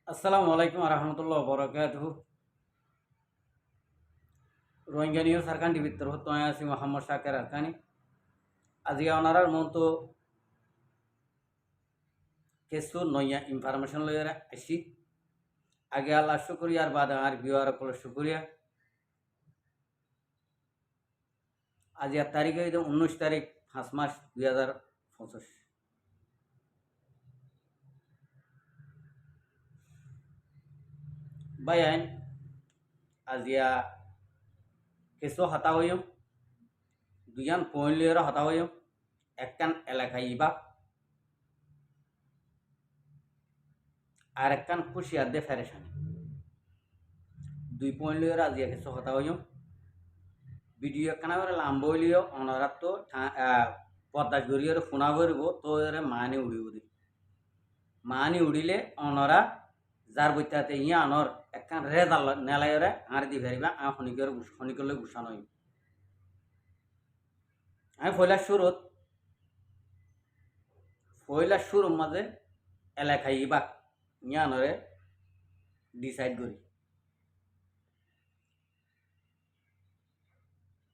আসসালামু আলাইকুম রহমতুল্লাহ বরকাতুহু। রোহিঙ্গা নিউজ আরকান টিভির তরফ তো আছি মোহাম্মদ শাকের আরকানি। আজি ওনারার মতো কিছু নয়া ইনফরমেশন লইয়া আসি। আগে আল্লাহ শুক্রিয়া আর বাদ আর বিওয়ার কল শুক্রিয়া। আজি আর তারিখে 19 তারিখ 5 মাস 2025। ভাই আইন আজিয়া কিছু হতা হইম দুইয়ান পয়েন্ট লইয়া হতা হইম একখান এলাকায় ইবা আর একখান খুশিয়ার দে ফেরেশানি। 2 পয়েন্ট লইয়া আজিয়া কিছু হতা হইম। ভিডিও একখানা করে লাম্ব হইলিও অনারাত তো পদ্মা জড়িয়ে ফোনা করব তো এর মানি উড়িব দি মানি উড়িলে অনরা যার বইতাতে ইয়া আনর একখান রেজাল নেলাইরে আর দি ফেরিবা খনিকলে গুছানো হইব। আমি ফয়লার শুরুর মাঝে এলাকায় ইবা ইয়া আনরে ডিসাইড করি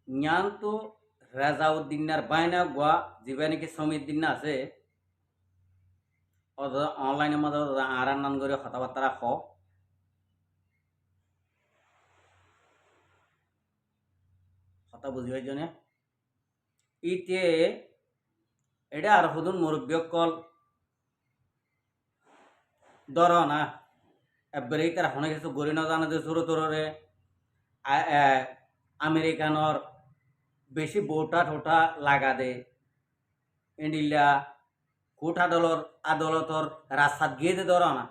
ইয়ান তো রেজাউদ্দিনার বাইনা গোয়া যিবা নাকি সমীরদ্দিন আছে অনলাইনের মাঝে আর নান করে কথাবার্তা কথা বুঝি পাইছ না ইতে এটা আর হুদুন মুরব্বী কল ধর না এবারে তার হনে কিছু গড়ি না জানা যে ছোটো তোরে আমেরিকানর বেশি বোটা ঠোঁটা লাগা দে এন্ডিলা কোর্ট আদালতর রাস্তাত গিয়ে দে ধর না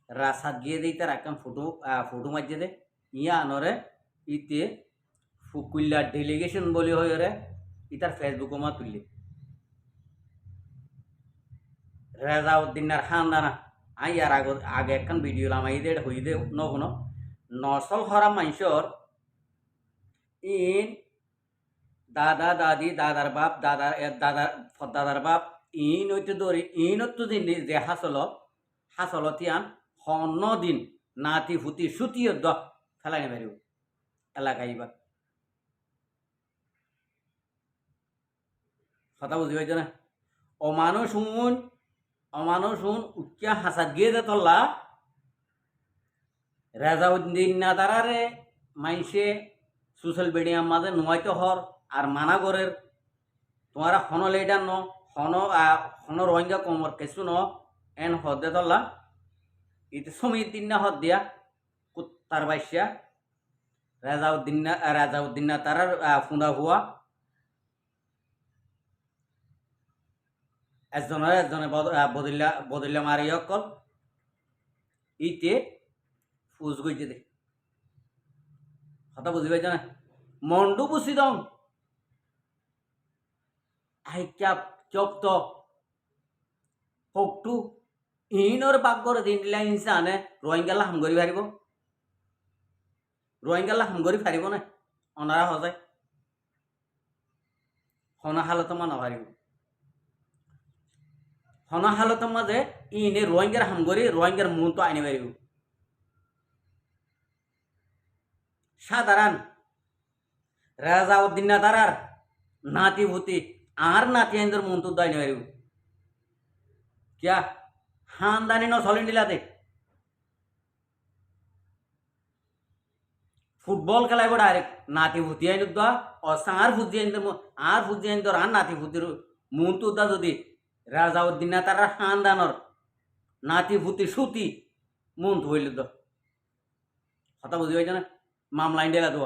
রাস্তাত গিয়ে দিই তার একদম ফটো মারিয়ে দে ইয়া আনরে ইতে ফুকুল্লা ডেলিগেশন বলি হয়ে রে ইতার ফেসবুক মা তুললে রেজাউদ্দিনার খানদানা আই আর আগে একখান ভিডিও লামাই দে হই দে নগুনো নসল হরা মানুষর ইন দাদা দাদি দাদার বাপ দাদার বাপ ইন হইতে ধরি ইনতো দিন যে হাসলতিয়ান হন্ন দিন নাতি ফুতি সুতিও দ ফেলাই নেবেরিব এলাকায় বা কথা বুঝি পাইছ না অমানুষ হুন উচ্চা হাসাত গিয়ে দে তল্লা রেজাউদ্দিন না দাঁড়ারে মাইসে সোশ্যাল মিডিয়ার মাঝে নুয়াইতে হর আর মানা করের তোমারা হন লেডার ন হন রোহিঙ্গা কমর কেসু ন এন হদে তল্লা ইতে সমীরদ্দিন না হদ দিয়া কুত্তার বাইসা রাজাউদ্দিন না তারার ফুঁদা হুয়া একজনে বদলিয়া মারি অকল ইতে ফুজ গইতে দে কথা বুঝি পাইছ না মন্ডু বুঝি দম আইকা চপ্ত ফকটু ইনর বাগ্যর দিনলা ইনসানে রোহিঙ্গালা হামগরি ফারিব না অনারা হজায় হনা হালত মা নভারিব হনা হালত মাঝে ইনে রোহিঙ্গার হামগরি রোহিঙ্গার মুন তো আইনে পারিব সাধারণ রাজাউদ্দিন তারার নাতি ভূতি আর নাতি আইনদের মন তো আইনে পারিব क्या खानदानी न चलें दिलाते फुटबल खेलाब डायरेक्ट नाती भूति आईन दा और सार भूति आईन दर आर नाती भूतिर मन तो दा जदि राजाउद्दिन तार खानदानर नाती भूति सुती मन तो हইল द কথা বুঝি পাইছ না মামলা আইন দিলা তো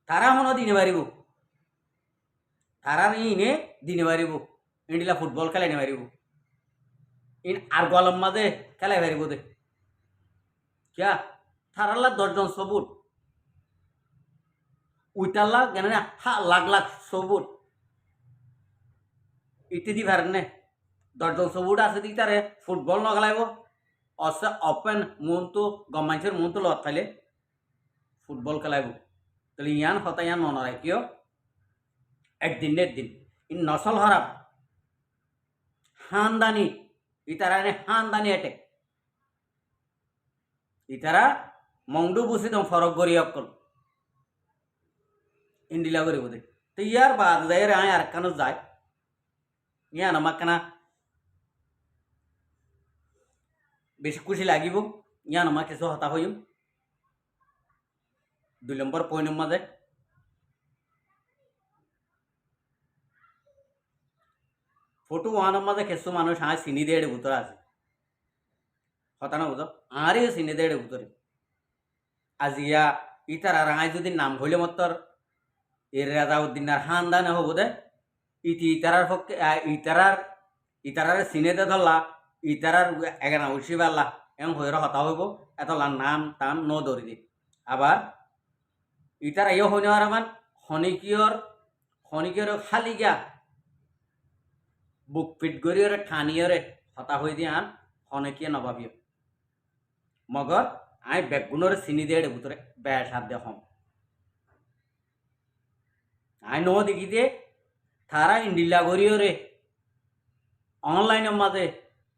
তারা মনে দিনে পারিব তারা ইনে দিনে পারিব ইন্ডিলা ফুটবল খেলাইনে পারিব इन আর গলম মাঝে খেলাই পারিব দে क्या थाराला 10 জন সবুত উইটালা কেন না লাখ লাখ সবুত ইত্যাদি পারেন 10 জন সবুত আছে দি তারে ফুটবল ন খেলাইব অসে ওপেন মন তো গমাইছের মন তো লত খাইলে ফুটবল খেলাইব তাহলে ইয়ান হতা ইয়ান মনে রাখিও একদিন ইন নসল হরাব খানদানি ইতারানে খানদানি অ্যাটেক ইতারা মংডু বুঝি দম ফরক গড়ি অকল ইন্ডিলা করি বোধে তো ইয়ার বাদ যায় রে আর কেন যায় ইয়া নামাক কেনা বেশি খুশি লাগিব ইয়া নামা কিছু হতা হইম 2 নম্বর পয়েন্টের মাঝে ফটো ওয়ানের মাঝে কিছু মানুষ আর চিনি দিয়ে ভিতরে আছে হতা না বুঝো আরে চিনি দিয়ে ভিতরে আজিয়া ইতার আর আই যদি নাম হইলে মতর এর রাজাউদ্দিনার খানদানে হবো দে ইতারার পক্ষে ইতারার চিনেতে ধরলা ইতারার এগানা উঠি পারলা এমন হইর হতা হইব এতলা নাম টাম ন ধরি দি আবার ইতারা ইয়ে হইনে আর আমার খনিকিয়র খালি গিয়া বুক ফিট করিয়রে ঠানিয়রে হতা হই দিয়ে আন খনিকিয়ে নভাবিও মগর আই বেগুনের চিনি দিয়ে ভিতরে বেশ হাত দিয়ে হম আই ন দেখি দিয়ে তারা ইন্ডিলা করিয়রে অনলাইনের মাঝে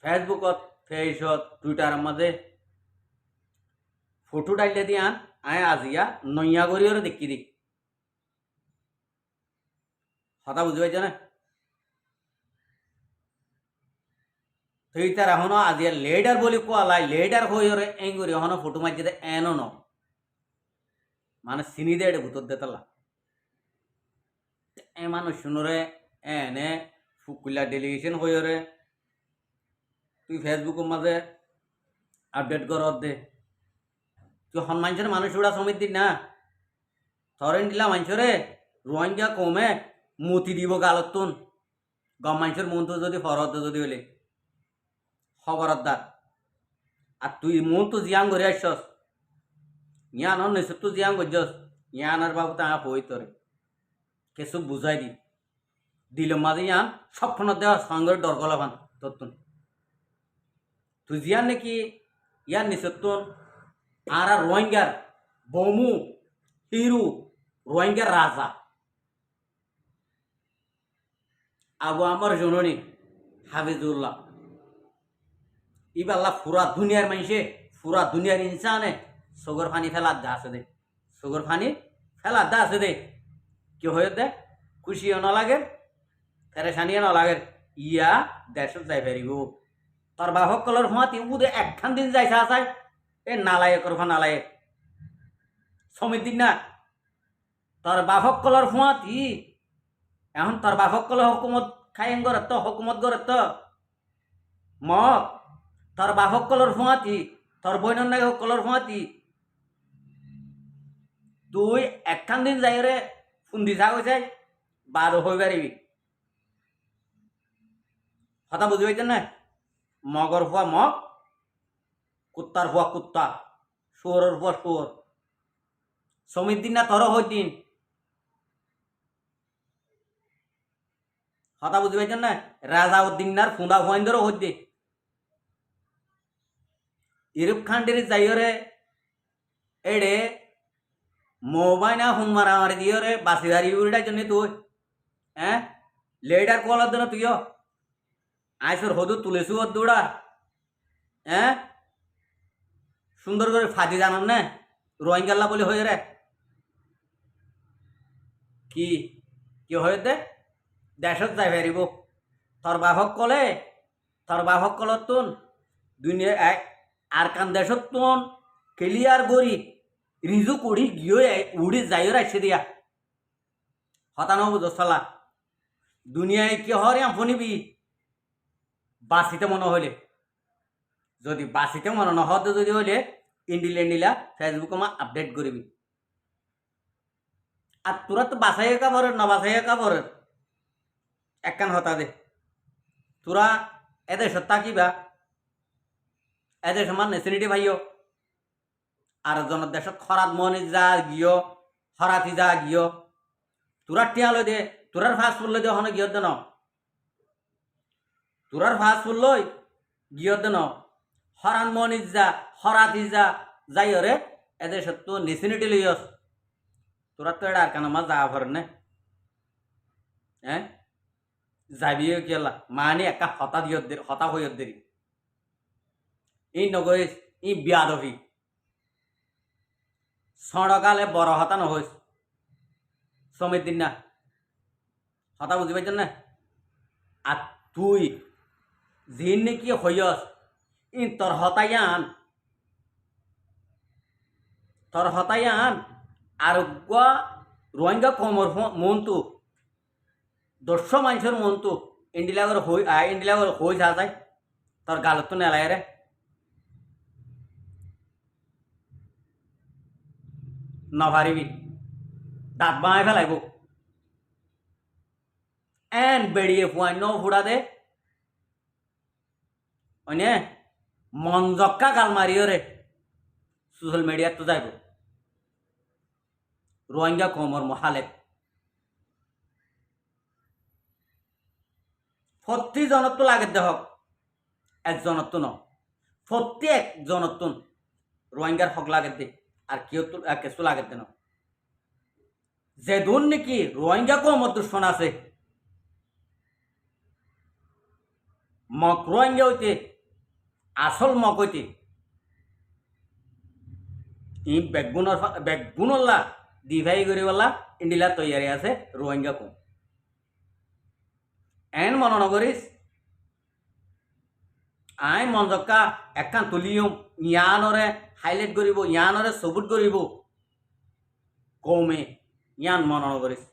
ফেসবুকত ফেসত টুইটারের মাঝে ফটো ডাইলে দিয়ে আন আই আজিয়া নইয়া করিয়রে দেখি দি কথা বুঝতে পারছ না তুই তার এখনো আজিয়া লেডার বলি কোয়ালাই লেডার হইরে এং করি এখনো ফটো মারছে এনো ন মানে চিনি দে ভূতর দেতলা এ মানুষ শুনরে এনে ফুকুলা ডেলিগেশন হইরে তুই ফেসবুকের মাঝে আপডেট কর দে তুই হন মানুষের মানুষ উড়া সমিত দিন না থরেন দিলা মানুষরে রোহিঙ্গা কমে মতি দিব গালত তুন গম মানুষের মন তো যদি ফরদ যদি হলে খবরদার আর তুই মন তো জিয়াং করে আসছস ইয়ান নিশ্চয় তুই জিয়াং করছস ইয়ানার বাবু তা হই তোরে কিছু বুঝাই দিল মাঝে ইয়ান স্বপ্ন দেওয়া সঙ্গে ডরগলা ভান তোর তুই জিয়ান নাকি ইয়ার নিশ্চয় আর রোহিঙ্গার বমু হিরু রোহিঙ্গার রাজা আবু আমার জননী হাফিজুল্লাহ ইবাল্লা পুরা দুনিয়ার মানুষে পুরা দুনিয়ার ইনসানে সুগর পানি ফেলার দা আছে দে সুগর পানি ফেলার দা আছে দে কি হয়ে দে খুশিও না লাগে পেরেশানিও না লাগে ইয়া দেশত যাই পারিব তোর বাহক কলর হুঁয়াতি উদে একখান দিন যাইছা আসাই এ নালায়ে করবা নালায়ে সমিতি না তোর বাহক কলর হুঁয়াতি এখন তোর বাহক কলর হকুমত খাইম করে তো হকুমত করে তো তোর বাহক কলর হুঁয়াতি তোর বইনের নাকি কলর হুঁয়াতি তুই একখান দিন যাই রে ফুন্দি যা হয়েছে বারো হয়ে পারিবি কথা বুঝি পাইছেন না মগর হুয়া মগ কুত্তার হুয়া কুত্তা শুয়োরের হুয়া শুয়োর সমিত দিন না তোর হই দিন কথা বুঝি পাইছেন না রাজাউদ্দিনার ফুঁদা হুয়াইন্দরও হই দে ইরুপ খান্ডের যাইরে এড়ে মোবাইল না হুন মারামারি দিও রে বাসিদারি উড়াই জন্য তুই হ্যাঁ লেডার কলার জন্য তুইও আইসর হদু তুলেছু ওর দৌড়া হ্যাঁ সুন্দর করে ফাঁদি জানান না রোহিঙ্গাল্লা বলে হয়ে রে কি কি হয়ে দে দেশত যাই পারিব তোর বাহক কলত তুন দুনিয়া আর কান দেশত তুন ক্লিয়ার গড়ি রিজু কুড়ি গিয়ে উড়ি যাইও রাখছে দিয়া হতানো বুঝলা দুনিয়ায় কি হরে শুনিবি বাঁচিতে মনে হইলে যদি বাঁচিতে মনে নহতে যদি হইলে ইন্ডিলা ফেসবুকে মা আপডেট করবি আর তোরা তো বাছাই কাপড়ের না বাছাই কাপড়ের একখান হতা দে তোরা এদের সত্তা কিবা এদের সমান নেসিনিটি ভাইও আর জনের দেশত খরাত মনি যা গিয়ে হরাতি যা গিয়ে তোরার টিয়ালো দে তোরার ফাঁস ফুল দে হনে গিয়ে দেন তোরার ফাঁস ফুল লই গিয়ে দেন হরান মনি যা হরাতি যা যাই রে এদের সত্য নেসিনিটি লইয়স তোরা তো এটা আর কেন মা যা ভর নে হ্যাঁ যাবিও কেলা মানে একা হতা হইয়ত দেরি এই নগরিস ই বিয়াদবি সড়কালে বড় হতা নহইস শ্রমিক দিন না হতা বুঝি পাইছেন না আর তুই জিন নাকি হইয়স ইন তোর হতায়ান আর রোহিঙ্গা কমর মনতু 200 মানুষের মনতু ইন্ডিলাগর হই যায় তোর গালত তো নেলাই রে নভারিবি দাঁত বাঁয় ফেলাইব এন বেড়িয়ে ফুয়াই ন ফুড়া দে অনে মন জক্কা গাল মারিও রে সোশ্যাল মিডিয়াত তো যাইব রোহিঙ্গা কমর মহালেক প্রতি জনত তো লাগে দেহক একজনত তো ন প্রত্যেক জনত রোহিঙ্গার হক লাগে দে আর কেউ তো কিছু লাগে দে না যে দূর নাকি রোহিঙ্গা কমর দুশ্মন আছে মক রোহিঙ্গা হইতে আসল মক হইতে ই বেগুনল্লা দিভাই করিবলা ইন্ডিলা তৈয়ারি আছে রোহিঙ্গা কম এন মন নগরিস আই মনজক্কা একান তুলিম ইয়ানরে হাইলাইট করিব ইয়ানরে সবুট করিব কমে ইয়ান মন নগরিস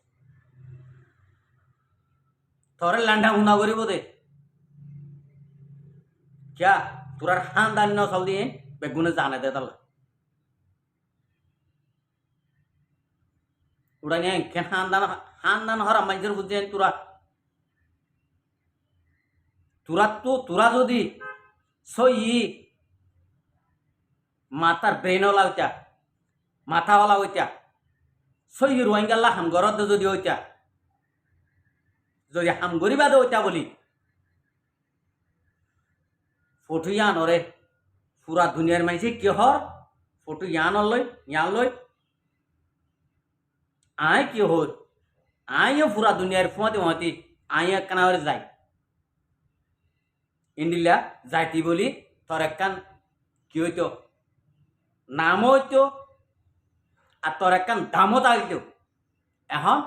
তোরে লান্ডা মুন্ডা করিব দে क्या तुरार खानदान न चल दिए बेगुने जाने दे तल उड़ा नहीं के खानदान हरा मंजर बुझे तुरा जो दी सही मातार ब्रेन वाला होता माथा वाला होता सही रोहिंगा हम गरत जो दी होता जो हम गरीबा दे होता बोली फोटो यान रे पूरा दुनियार मानसि किहर फोटो यान लय आय किहर आय पूरा दुनियार फुआते आय एकनावर जाय इंडिला जाती बोली तोर एकन कि हইতো नाम हইতো আর তোর একখান দামও থাকতো এখন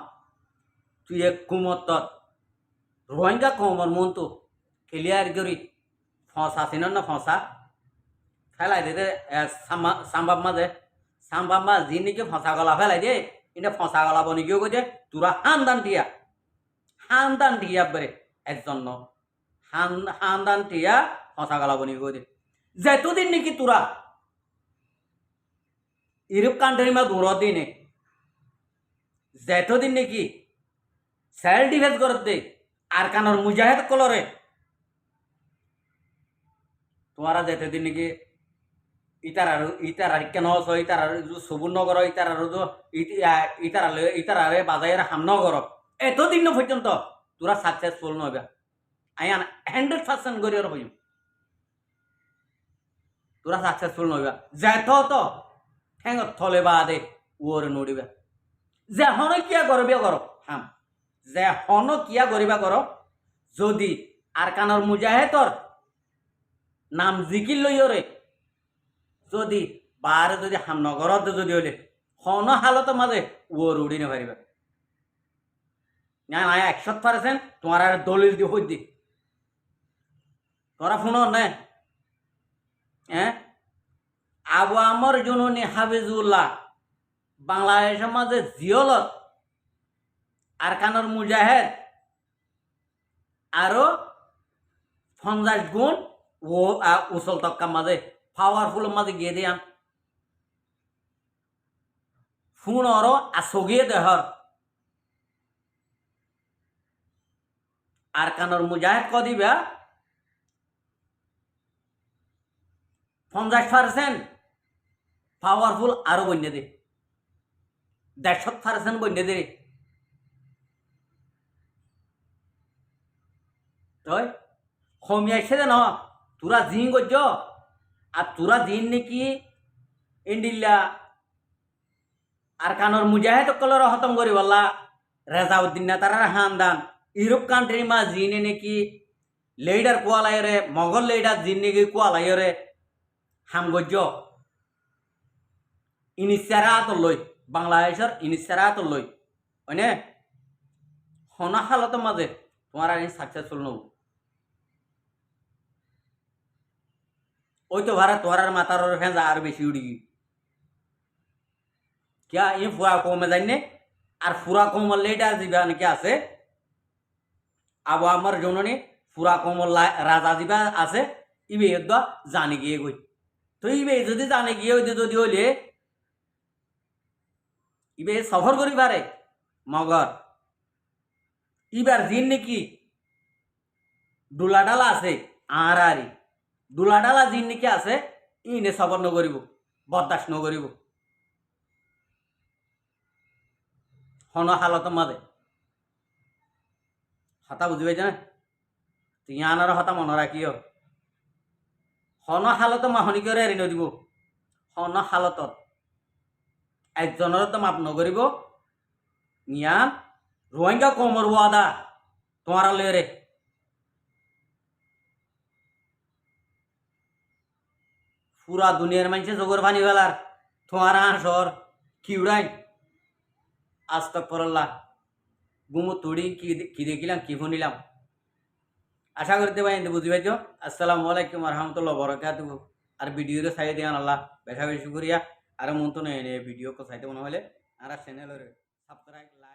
তুই এক কুমত রোহিঙ্গা কমর মন তো ক্লিয়ার করি ফসা চিন না ফসা ফেলাই দে সাম্বাব মা যি নাকি ফসা গলা ফেলাই দে কিন্তু ফসা গলা বনি কেউ কে তোরা হানদান টিয়া বেড়ে একজন হানদান টিয়া ফসা গলা বনি কে যেতদিন নাকি তোরা ইউরোপ কান্ট্রি মা দূর দিনে যেতদিন নাকি সেল ডিফেন্স করত দে আর কানর মুজাহিদ কলরে তোমারা যেতে দিন নাকি ইতারা কেন ইতারা সবুর নগর ইতারারে বাজারে হাম নগর এতদিন পর্যন্ত তোরা সাকসেসফুল নবে আইন 100% গরিয়র হইম তোরা সাকসেসফুল নবে যেত তো ঠেঙ থলে বাদে ওরে নড়িবে যে হন কিয়া করবে কর হাম যে হন কিয়া করিবা কর যদি আর কানর মুজাহিদর নাম জিকির লইরে যদি বারে যদি হামনগরত যদি হলে হন হালত মাঝে ওর উড়ি না পারিবা না 100% তোমার আর দলিল দি হই দি তোরা ফোন নে হ্যাঁ আবু আমর জুনুনি হাফিজুল্লাহ বাংলাদেশের মাঝে জিয়লত আর কানর মুজাহিদ আরো 50 গুণ ও উসল তক্কা মাঝে পাওয়ারফুল মাঝে গিয়ে দিয়াম ফোন অরো আসগিয়ে দেহর আর কানর মুজাহিদ ক দিবা 50% পাওয়ারফুল আরো বন্যে দে 150% বন্যে দে তই কমিয়াছে না তোরা জিন গজ আর তোরা জিন নাকি ইন্ডিল্লা আর কানর মুজাহিদ কলর খতম করি বললা রেজাউদ্দিন না তারা হানদান ইউরোপ কান্ট্রি মা জিনে নাকি লেডার কোয়ালাইরে মগল লেডার জিন নাকি কোয়ালাইরে হাম গজ ইনিসারাত লই বাংলাদেশের ইনিসারাত লই মানে হনা হালত মাঝে তোমার আইন সাকসেসফুল নব ওই তো ভাড়া তোমার মাথার ফেঁজা আর বেশি উড়ি क्या ये ফুরা কমে যায়নি আর ফুরা কমল লেটা দিবা নাকি আছে আবু আমার জননী ফুরা কমল রাজা দিবা আছে ইবে জানে গিয়ে গই তো ইবে যদি জানে গিয়ে যদি হইলে ইবে সফর করি পারে মগর ইবার দিন নাকি ডুলাডালা আছে আর আরি ডুলাডালা দিন নাকি আছে ইনে সফর নকরিব বরদাস্ত নকরিব হন হালত মাঝে হতা বুঝি পাইছে না ইয়ানার হতা মনে রাখিও হন হালত মাহনি করে এৰি নদিব হন হালতত একজনের তো মাপ নকরিব ইয়ান রোহিঙ্গা কমর ওয়াদা তোমার লেরে পুরা দুনিয়ার মানুষে জগর পানি বেলার তোমার হাঁসর কি উড়াই আজ তক পরল্লা গুমো তুড়ি কি দেখিলাম কি শুনিলাম আশা করতে পারি বুঝি পাইছ আসসালামু আলাইকুম রহমতুল্লাহ বরকাতুহু আর ভিডিওরে চাই দিয়ান আল্লাহ বেশা বেশি করিয়া আর মন তো নেই ভিডিও চাইতে মনে হলে আর চ্যানেলের সাবস্ক্রাইব লাইক